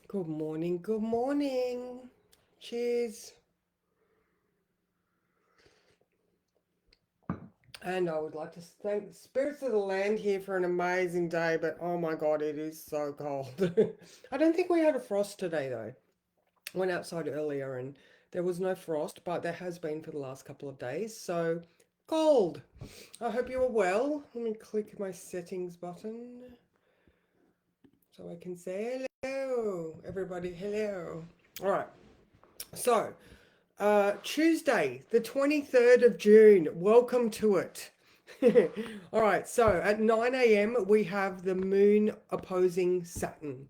Good morning, good morning. Cheers. And I would like to thank the spirits of the land here for an amazing day, but oh my God, it is so cold. I don't think we had a frost today though. Went outside earlier and there was no frost, but there has been for the last couple of days. So cold. I hope you are well. Let me click my settings button so I can say hello. Everybody, hello. All right. So Tuesday, the 23rd of June. Welcome to it. All right, so at 9 a.m., we have the moon opposing Saturn.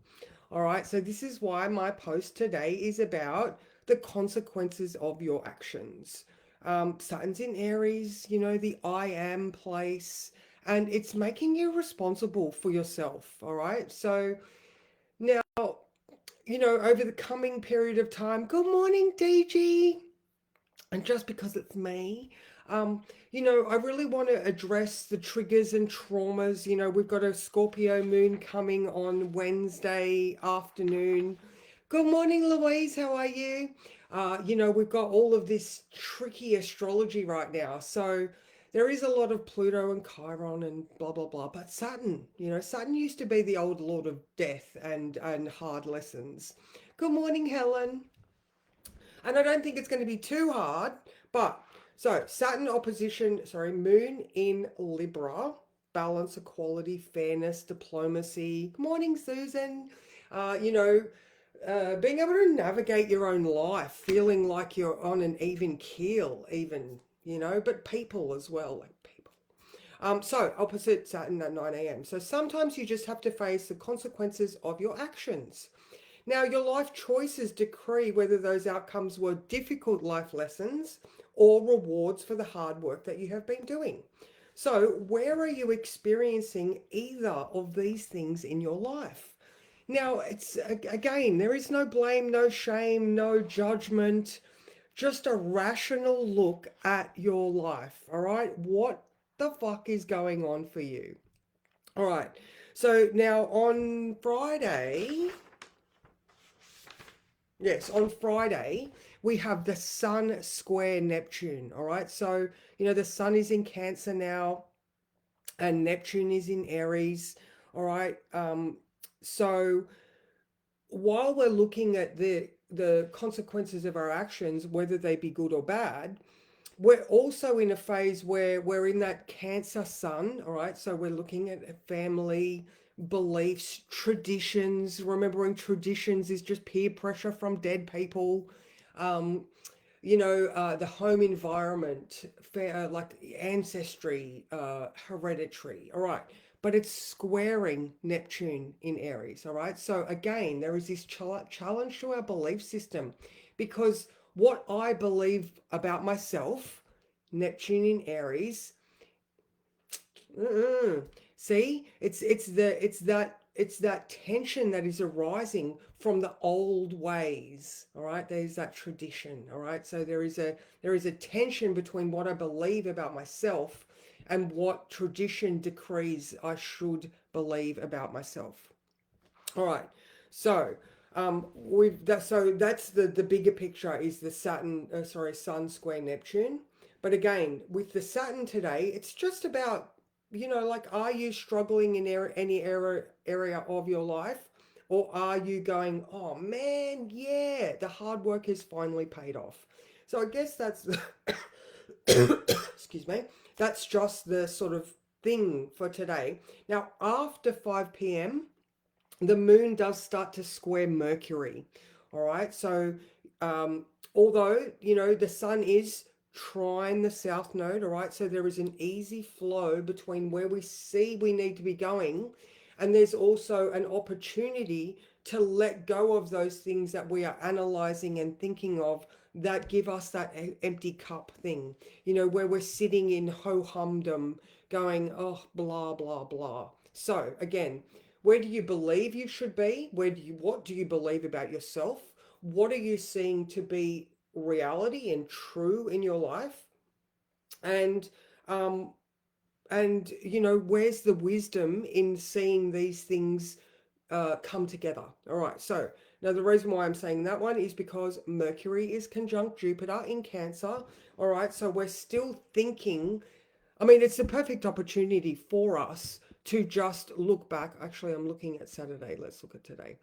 All right, so this is why my post today is about the consequences of your actions. Saturn's in Aries, the I am place, and it's making you responsible for yourself. All right, so now, over the coming period of time, good morning, DG. And just because it's me, I really want to address the triggers and traumas. We've got a Scorpio moon coming on Wednesday afternoon. Good morning, Louise. How are you? We've got all of this tricky astrology right now. So there is a lot of Pluto and Chiron and blah, blah, blah. But Saturn, Saturn used to be the old lord of death and hard lessons. Good morning, Helen. And I don't think it's going to be too hard. But so Saturn opposition, sorry, Moon in Libra, balance, equality, fairness, diplomacy. Good morning, Susan. Uh, you know, Being able to navigate your own life, feeling like you're on an even keel, even, but people as well, like people. So opposite Saturn at 9 a.m. So sometimes you just have to face the consequences of your actions. Now, your life choices decree whether those outcomes were difficult life lessons or rewards for the hard work that you have been doing. So, where are you experiencing either of these things in your life? Now, it's again, there is no blame, no shame, no judgment, just a rational look at your life. All right, what the fuck is going on for you? All right, so now on Friday, yes, on Friday, we have the Sun square Neptune. All right. So, the Sun is in Cancer now and Neptune is in Aries. All right. So while we're looking at the consequences of our actions, whether they be good or bad, we're also in a phase where we're in that Cancer Sun. All right. So we're looking at family, beliefs, traditions. Remembering traditions is just peer pressure from dead people. Um, the home environment, like ancestry, hereditary. All right. But it's squaring Neptune in Aries. All right. So again, there is this challenge to our belief system because what I believe about myself, Neptune in Aries, mm-mm. See, it's that tension that is arising from the old ways. All right, there's that tradition. All right, so there is a tension between what I believe about myself and what tradition decrees I should believe about myself. All right, so that's the bigger picture is the Sun square Neptune. But again, with the Saturn today, it's just about, like, are you struggling in any area of your life, or are you going, oh man, yeah, the hard work has finally paid off. So I guess that's excuse me, that's just the sort of thing for today. Now after 5 p.m. the moon does start to square Mercury. All right. So, although, the sun is trine the south node, all right. So there is an easy flow between where we see we need to be going. And there's also an opportunity to let go of those things that we are analyzing and thinking of that give us that empty cup thing, where we're sitting in ho humdum going, oh, blah, blah, blah. So, again, where do you believe you should be? What do you believe about yourself? What are you seeing to be reality and true in your life? And where's the wisdom in seeing these things come together. All right, so now the reason why I'm saying that one is because Mercury is conjunct Jupiter in Cancer. All right, so we're still thinking. I mean, it's the perfect opportunity for us to just look back. Actually, I'm looking at Saturday. Let's look at today.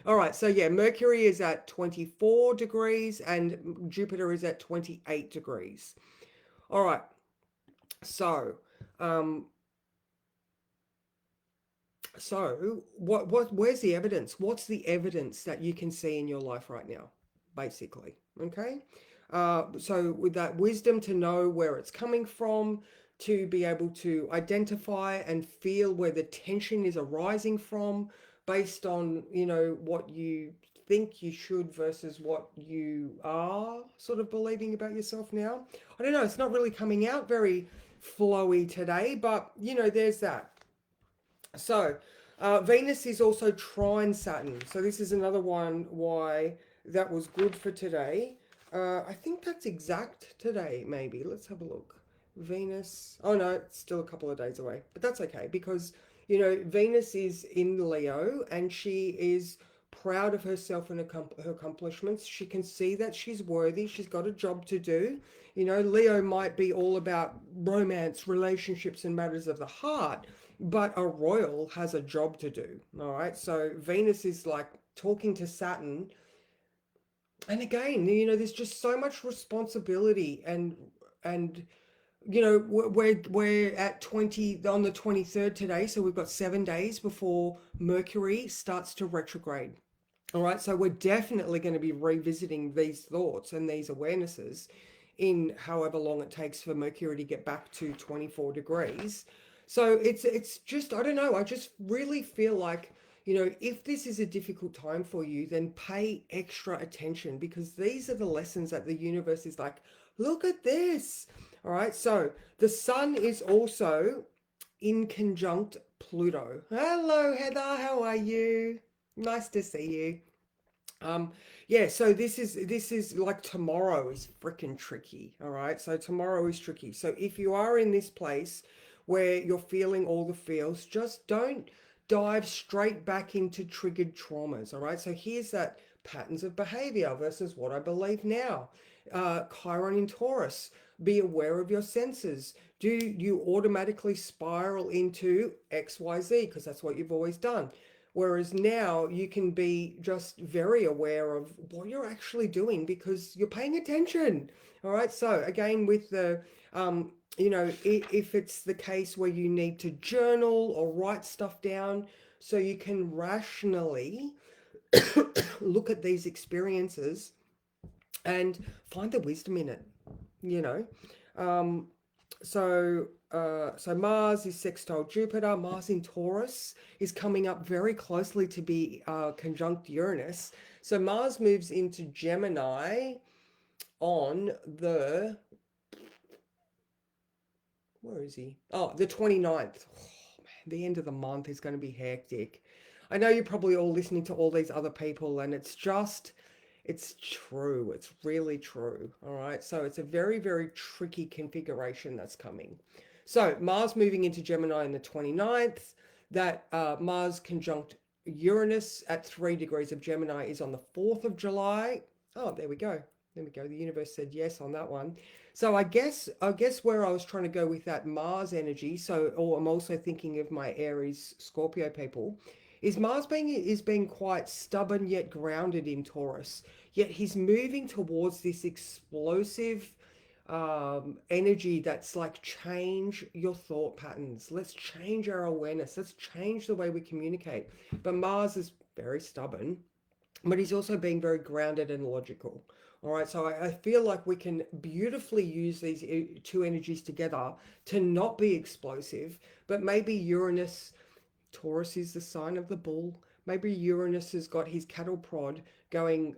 All right, so yeah, Mercury is at 24 degrees and Jupiter is at 28 degrees. All right, so um, where's the evidence? What's the evidence that you can see in your life right now, basically? Okay. So with that wisdom to know where it's coming from, to be able to identify and feel where the tension is arising from based on, what you think you should versus what you are sort of believing about yourself now. I don't know, it's not really coming out very flowy today, but there's that. So, Venus is also trine Saturn. So this is another one why that was good for today. I think that's exact today, maybe. Let's have a look. Venus. Oh no, it's still a couple of days away. But that's okay because, Venus is in Leo and she is proud of herself and her accomplishments. She can see that she's worthy. She's got a job to do. Leo might be all about romance, relationships, and matters of the heart, but a royal has a job to do. All right. So Venus is like talking to Saturn. And again, there's just so much responsibility and we're at 20 on the 23rd today, so we've got 7 days before Mercury starts to retrograde. All right, so we're definitely going to be revisiting these thoughts and these awarenesses in however long it takes for Mercury to get back to 24 degrees. So it's just, I don't know, I just really feel like, if this is a difficult time for you, then pay extra attention because these are the lessons that the universe is like, look at this. All right, so the sun is also in conjunct Pluto. Hello, Heather, how are you? Nice to see you. Um, yeah, so this is like tomorrow is freaking tricky. All right. So tomorrow is tricky. So if you are in this place where you're feeling all the feels, just don't dive straight back into triggered traumas. All right. So here's that patterns of behavior versus what I believe now. Chiron in Taurus, be aware of your senses. Do you automatically spiral into XYZ because that's what you've always done? Whereas now you can be just very aware of what you're actually doing because you're paying attention. All right. So again, with the, if it's the case where you need to journal or write stuff down so you can rationally look at these experiences and find the wisdom in it, you know. Um, so Mars is sextile Jupiter. Mars in Taurus is coming up very closely to be conjunct Uranus. So Mars moves into Gemini on the, where is he? Oh, the 29th. Oh, man, the end of the month is going to be hectic. I know you're probably all listening to all these other people, and it's true. It's really true. All right. So it's a very, very tricky configuration that's coming. So Mars moving into Gemini on the 29th. That Mars conjunct Uranus at 3 degrees of Gemini is on the 4th of July. Oh, there we go. There we go. The universe said yes on that one. So I guess where I was trying to go with that Mars energy, so or I'm also thinking of my Aries Scorpio people, is Mars being quite stubborn yet grounded in Taurus. Yet he's moving towards this explosive energy that's like change your thought patterns. Let's change our awareness. Let's change the way we communicate. But Mars is very stubborn, but he's also being very grounded and logical. All right, so I feel like we can beautifully use these two energies together to not be explosive, but maybe Uranus. Taurus is the sign of the bull. Maybe Uranus has got his cattle prod going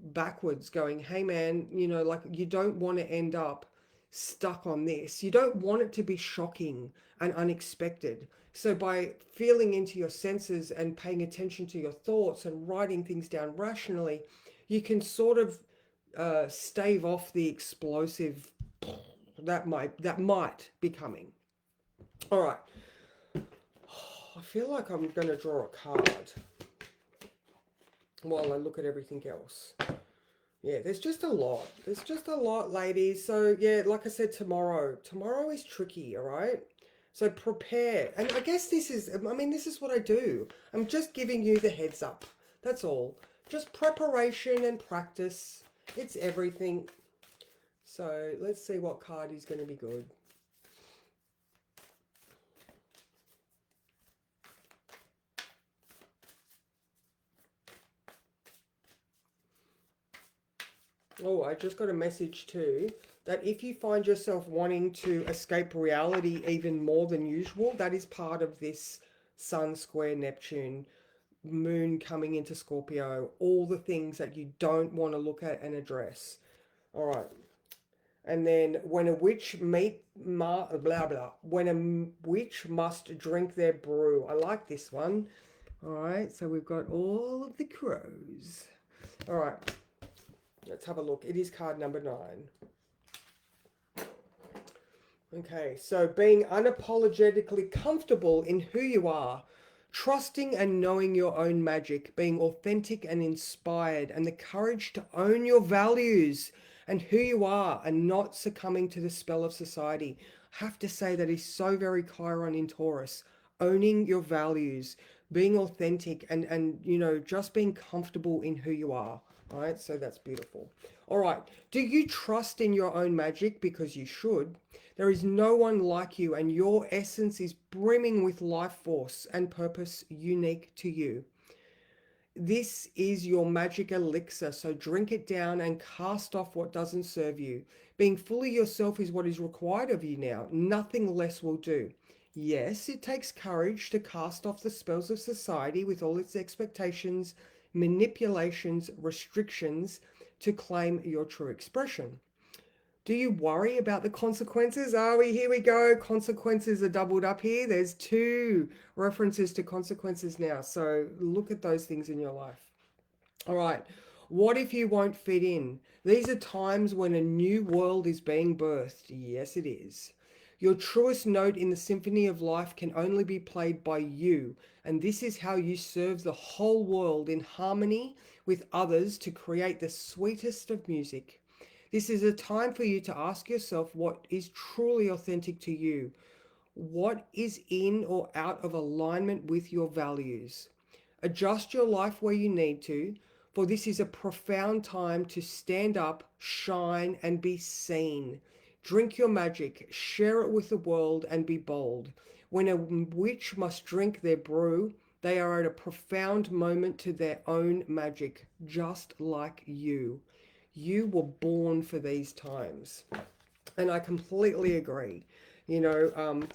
backwards, going, hey man, like you don't want to end up stuck on this. You don't want it to be shocking and unexpected. So by feeling into your senses and paying attention to your thoughts and writing things down rationally, you can sort of stave off the explosive that might be coming. All right. I feel like I'm going to draw a card while I look at everything else. Yeah, there's just a lot. There's just a lot, ladies. So, yeah, like I said, tomorrow is tricky, all right? So prepare. And I guess this is what I do. I'm just giving you the heads up. That's all. Just preparation and practice. It's everything. So let's see what card is going to be good. Oh, I just got a message too that if you find yourself wanting to escape reality even more than usual, that is part of this Sun square Neptune, Moon coming into Scorpio, all the things that you don't want to look at and address. All right. And then when a witch blah blah, when a witch must drink their brew. I like this one. All right, so we've got all of the crows. All right. Let's have a look. It is card number 9. Okay, so being unapologetically comfortable in who you are, trusting and knowing your own magic, being authentic and inspired, and the courage to own your values and who you are and not succumbing to the spell of society. I have to say that is so very Chiron in Taurus. Owning your values, being authentic and just being comfortable in who you are. All right, so that's beautiful. All right, do you trust in your own magic? Because you should. There is no one like you, and your essence is brimming with life force and purpose unique to you. This is your magic elixir, so drink it down and cast off what doesn't serve you. Being fully yourself is what is required of you now. Nothing less will do. Yes, it takes courage to cast off the spells of society with all its expectations, manipulations, restrictions to claim your true expression. Do you worry about the consequences? Here we go. Consequences are doubled up here. There's 2 references to consequences now. So look at those things in your life. All right. What if you won't fit in? These are times when a new world is being birthed. Yes, it is. Your truest note in the symphony of life can only be played by you, and this is how you serve the whole world in harmony with others to create the sweetest of music. This is a time for you to ask yourself what is truly authentic to you. What is in or out of alignment with your values? Adjust your life where you need to, for this is a profound time to stand up, shine, and be seen. Drink your magic, share it with the world, and be bold. When a witch must drink their brew, they are at a profound moment to their own magic, just like you. You were born for these times. And I completely agree. DG,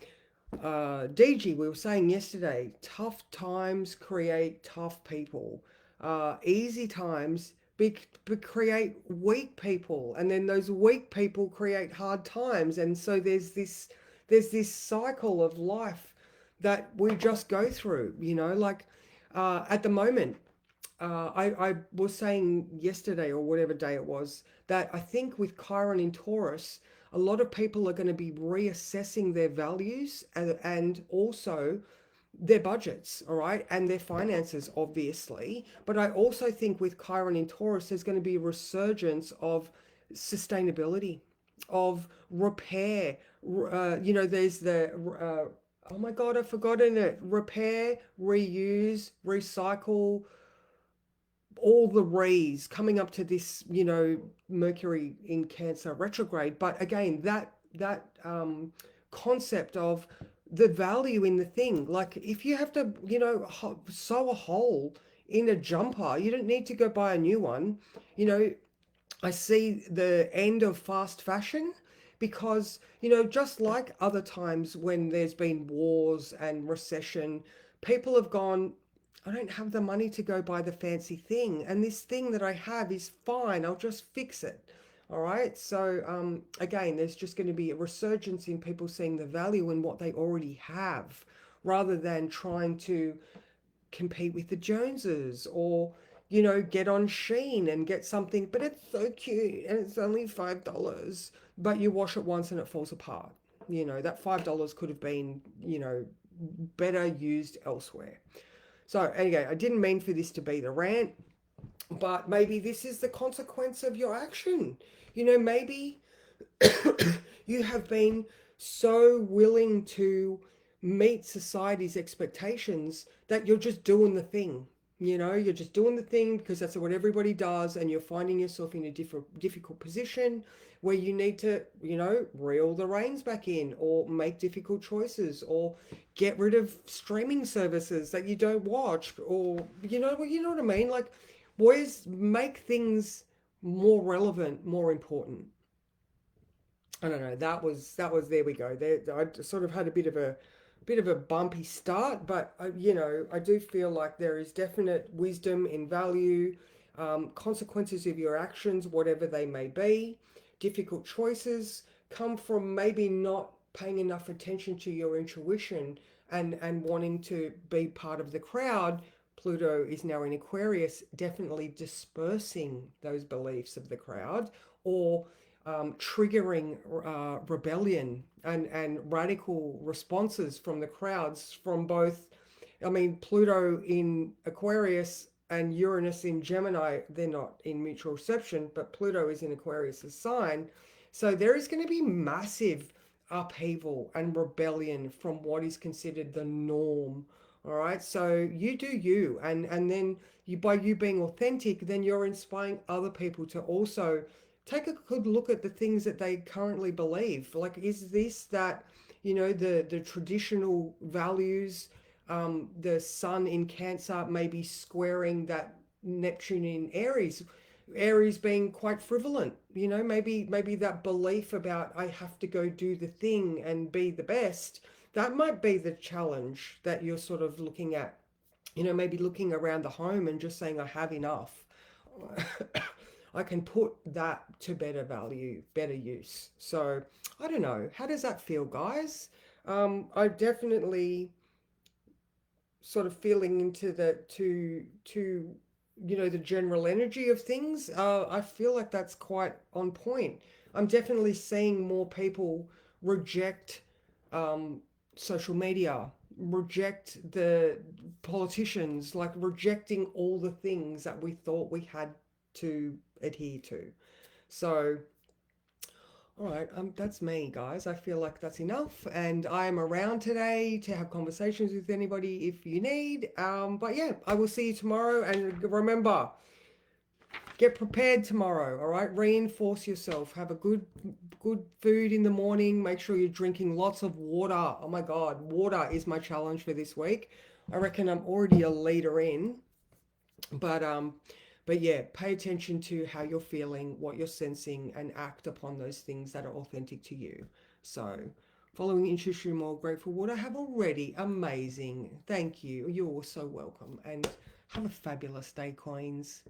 we were saying yesterday, tough times create tough people. Easy times create weak people, and then those weak people create hard times. And so there's this cycle of life that we just go through. At the moment, I was saying yesterday or whatever day it was that I think with Chiron in Taurus, a lot of people are going to be reassessing their values and also their budgets, all right, and their finances, obviously. But I also think with Chiron in Taurus, there's going to be a resurgence of sustainability, of repair. There's oh my God, I've forgotten it. Repair, reuse, recycle, all the rays coming up to this, Mercury in Cancer retrograde. But again, that concept of the value in the thing, like if you have to, sew a hole in a jumper, you don't need to go buy a new one. I see the end of fast fashion because, just like other times when there's been wars and recession, people have gone, I don't have the money to go buy the fancy thing. And this thing that I have is fine. I'll just fix it. All right. So, again, there's just going to be a resurgence in people seeing the value in what they already have rather than trying to compete with the Joneses or, get on Sheen and get something, but it's so cute and it's only $5, but you wash it once and it falls apart. That $5 could have been, better used elsewhere. So anyway, I didn't mean for this to be the rant, but maybe this is the consequence of your action. Maybe you have been so willing to meet society's expectations that you're just doing the thing. You're just doing the thing because that's what everybody does, and you're finding yourself in a difficult position where you need to, reel the reins back in, or make difficult choices, or get rid of streaming services that you don't watch, or you know what I mean? Like, boys, make things more relevant, more important. I don't know. That was there we go. There, I sort of had a bit of a bumpy start, but I do feel like there is definite wisdom in value, consequences of your actions, whatever they may be. Difficult choices come from maybe not paying enough attention to your intuition, and wanting to be part of the crowd. Pluto is now in Aquarius, definitely dispersing those beliefs of the crowd, or triggering rebellion and radical responses from the crowds, from both. I mean, Pluto in Aquarius and Uranus in Gemini, they're not in mutual reception, but Pluto is in Aquarius's sign. So there is going to be massive upheaval and rebellion from what is considered the norm. All right. So you do you, and then by you being authentic, then you're inspiring other people to also take a good look at the things that they currently believe. Like, is this that, the traditional values, the sun in Cancer may be squaring that Neptune in Aries, Aries being quite frivolent. Maybe that belief about I have to go do the thing and be the best, that might be the challenge that you're sort of looking at. Maybe looking around the home and just saying, I have enough. I can put that to better value, better use. So I don't know. How does that feel, guys? I definitely sort of feeling into the general energy of things. I feel like that's quite on point. I'm definitely seeing more people reject um, social media, reject the politicians, like rejecting all the things that we thought we had to adhere to. So all right, that's me, guys. I feel like that's enough, and I am around today to have conversations with anybody if you need. But yeah, I will see you tomorrow, and remember, get prepared tomorrow. All right, reinforce yourself. Have a good food in the morning. Make sure you're drinking lots of water. Oh my God, water is my challenge for this week. I reckon I'm already a liter in, but yeah, pay attention to how you're feeling, what you're sensing, and act upon those things that are authentic to you. So, following intuition, more grateful. What I have already, amazing. Thank you. You're so welcome, and have a fabulous day, Queens.